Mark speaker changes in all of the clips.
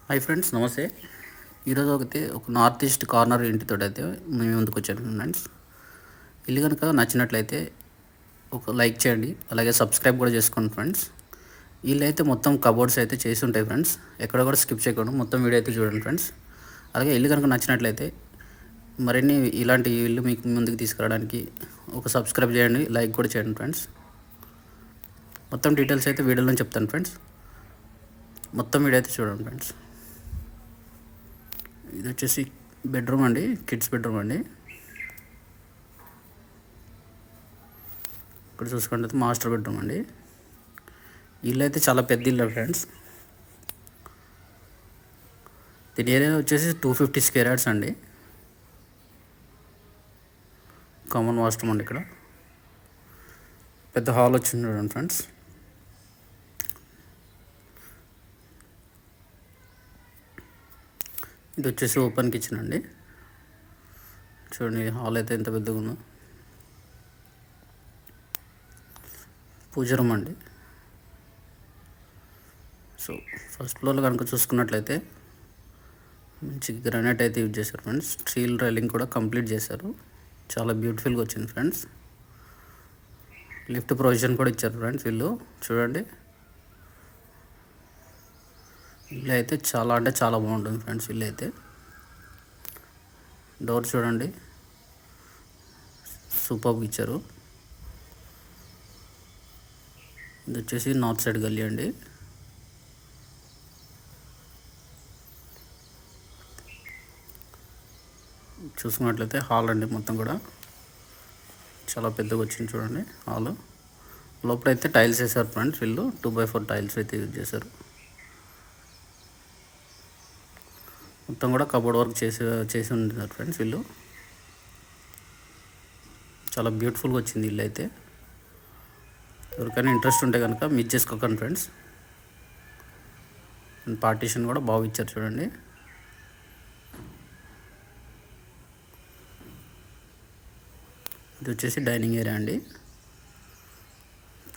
Speaker 1: Hi friends, నమస్తే. ఈరోజు ఒక నార్త్ ఈస్ట్ కార్నర్ ఇంటితో అయితే మేము ముందుకు వచ్చాను ఫ్రెండ్స్. ఇల్లు కనుక నచ్చినట్లయితే ఒక లైక్ చేయండి, అలాగే సబ్స్క్రైబ్ కూడా చేసుకోండి ఫ్రెండ్స్. ఇల్లు అయితే మొత్తం కబోర్డ్స్ అయితే చేసి ఉంటాయి ఫ్రెండ్స్. ఎక్కడ కూడా స్కిప్ చేయకుండా మొత్తం వీడియో అయితే చూడండి ఫ్రెండ్స్. అలాగే ఇల్లు కనుక నచ్చినట్లయితే మరిన్ని ఇలాంటి ఇల్లు మీకు ముందుకు తీసుకురావడానికి ఒక సబ్స్క్రైబ్ చేయండి, లైక్ కూడా చేయండి ఫ్రెండ్స్. మొత్తం డీటెయిల్స్ అయితే వీడియోలో చెప్తాను ఫ్రెండ్స్. మొత్తం వీడియో అయితే చూడండి ఫ్రెండ్స్. ఇది వచ్చేసి బెడ్రూమ్ అండి, కిడ్స్ బెడ్రూమ్ అండి. ఇక్కడ చూసుకుంటే మాస్టర్ బెడ్రూమ్ అండి. ఇల్లు అయితే చాలా పెద్ద ఇల్లు ఫ్రెండ్స్. దీని ఏరియా వచ్చేసి 250 స్క్వేర్ యార్డ్స్ అండి. కామన్ వాష్రూమ్ అండి. ఇక్కడ పెద్ద హాల్ వచ్చింది చూడండి ఫ్రెండ్స్. ఇది వచ్చేసి ఓపెన్ కిచెన్ అండి. చూడండి హాల్ అయితే ఎంత పెద్దగా ఉందో. పూజ రూమ్ అండి. సో ఫస్ట్ ఫ్లోర్లో కనుక చూసుకున్నట్లయితే మంచి గ్రానైట్ అయితే యూజ్ చేశారు ఫ్రెండ్స్. స్టీల్ రైలింగ్ కూడా కంప్లీట్ చేశారు. చాలా బ్యూటిఫుల్గా వచ్చింది ఫ్రెండ్స్. లిఫ్ట్ ప్రొవిజన్ కూడా ఇచ్చారు ఫ్రెండ్స్ వీళ్ళు. చూడండి ఇల్లు అయితే చాలా అంటే చాలా బాగుంటుంది ఫ్రెండ్స్. ఇల్లు అయితే డోర్ చూడండి సూపర్గా ఇచ్చారు. ఇది వచ్చేసి నార్త్ సైడ్ గల్లీ అండి. చూసుకున్నట్లయితే హాల్ అండి. మొత్తం కూడా చాలా పెద్దగా వచ్చింది చూడండి హాల్. లోపలైతే టైల్స్ వేసారు ఫ్రెండ్స్ వీళ్ళు. 2x4 టైల్స్ అయితే యూజ్ చేశారు. మొత్తం కూడా కబోర్డ్ వర్క్ చేసి ఉంటున్నారు ఫ్రెండ్స్ వీళ్ళు. చాలా బ్యూటిఫుల్గా వచ్చింది ఇల్లు అయితే. ఎవరికైనా ఇంట్రెస్ట్ ఉంటే కనుక మిస్ చేసుకోకండి ఫ్రెండ్స్. పార్టీషన్ కూడా బాగా ఇచ్చారు చూడండి. ఇది వచ్చేసి డైనింగ్ ఏరియా అండి.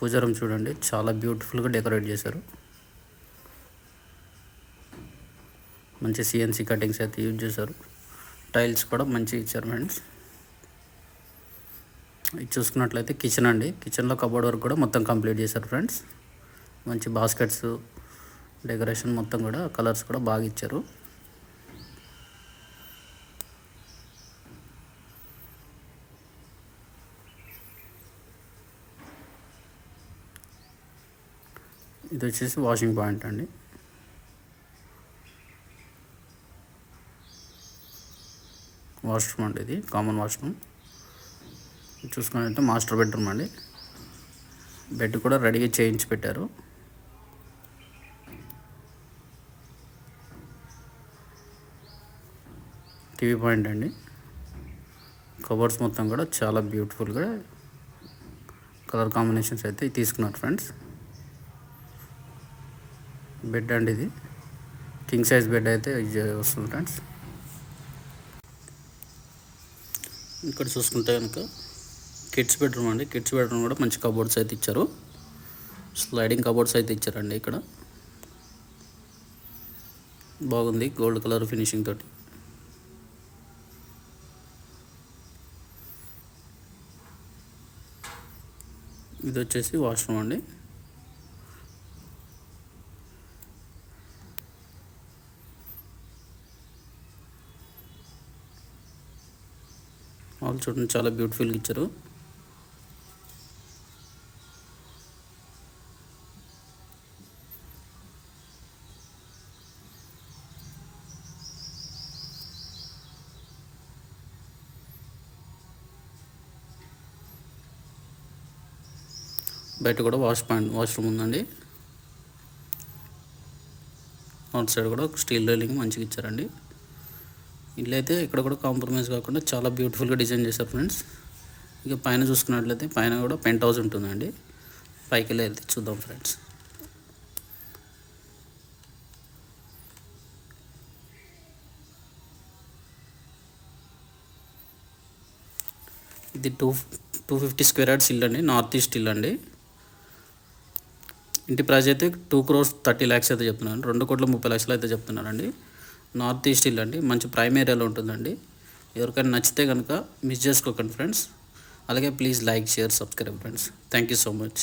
Speaker 1: పూజ రూమ్ చూడండి చాలా బ్యూటిఫుల్గా డెకరేట్ చేశారు. మంచి CNC కటింగ్స్ అయితే యూజ్ చేశారు. టైల్స్ కూడా మంచిగా ఇచ్చారు ఫ్రెండ్స్. ఇది చూసుకున్నట్లయితే కిచెన్ అండి. కిచెన్లో కబోర్డ్ వర్క్ కూడా మొత్తం కంప్లీట్ చేశారు ఫ్రెండ్స్. మంచి బాస్కెట్స్, డెకరేషన్ మొత్తం కూడా కలర్స్ కూడా బాగా ఇచ్చారు. ఇది వచ్చేసి వాషింగ్ పాయింట్ అండి. వాష్రూమ్ అండి. ఇది కామన్ వాష్రూమ్. చూసుకున్నట్లయితే మాస్టర్ బెడ్రూమ్ అండి. బెడ్ కూడా రెడీగా చేయించి పెట్టారు. టీవీ పాయింట్ అండి. కబోర్డ్స్ మొత్తం కూడా చాలా బ్యూటిఫుల్గా కలర్ కాంబినేషన్స్ అయితే తీసుకున్నారు ఫ్రెండ్స్. బెడ్ అండి. ఇది కింగ్ సైజ్ బెడ్ అయితే వస్తుంది ఫ్రెండ్స్. ఇక్కడ చూసుకుంటే కనుక కిడ్స్ బెడ్రూమ్ అండి. కిడ్స్ బెడ్రూమ్ కూడా మంచి కబోర్డ్స్ అయితే ఇచ్చారు. స్లైడింగ్ కబోర్డ్స్ అయితే ఇచ్చారండి. ఇక్కడ బాగుంది గోల్డ్ కలర్ ఫినిషింగ్ తోటి. ఇది వచ్చేసి వాష్రూమ్ అండి. హాల్ చూడండి చాలా బ్యూటిఫుల్గా ఇచ్చారు. బయట కూడా వాష్రూమ్ ఉందండి. అవుట్ సైడ్ కూడా స్టీల్ రైలింగ్ మంచిగా ఇచ్చారండి. ఇల్లు అయితే ఇక్కడ కూడా కాంప్రమైజ్ కాకుండా చాలా బ్యూటిఫుల్గా డిజైన్ చేశారు ఫ్రెండ్స్. ఇక పైన చూసుకున్నట్లయితే పైన కూడా పెంట్ హౌస్ ఉంటుందండి. పైకి వెళ్ళి వెళ్తే చూద్దాం ఫ్రెండ్స్. ఇది 250 స్క్వేర్ యార్డ్స్ ఇల్లు అండి. నార్త్ ఈస్ట్ ఇల్లు అండి. ఇంటి ప్రైస్ అయితే 2,30,00,000 అయితే చెప్తున్నాను, 2,30,00,000 అయితే చెప్తున్నానండి. నార్త్ ఈస్ట్ ఇల్లు అండి, మంచి ప్రైమ్ ఏరియాలో ఉంటుందండి. ఎవరికైనా నచ్చితే కనుక మిస్ చేసుకోకండి ఫ్రెండ్స్. అలాగే please like, share, subscribe friends. Thank you so much.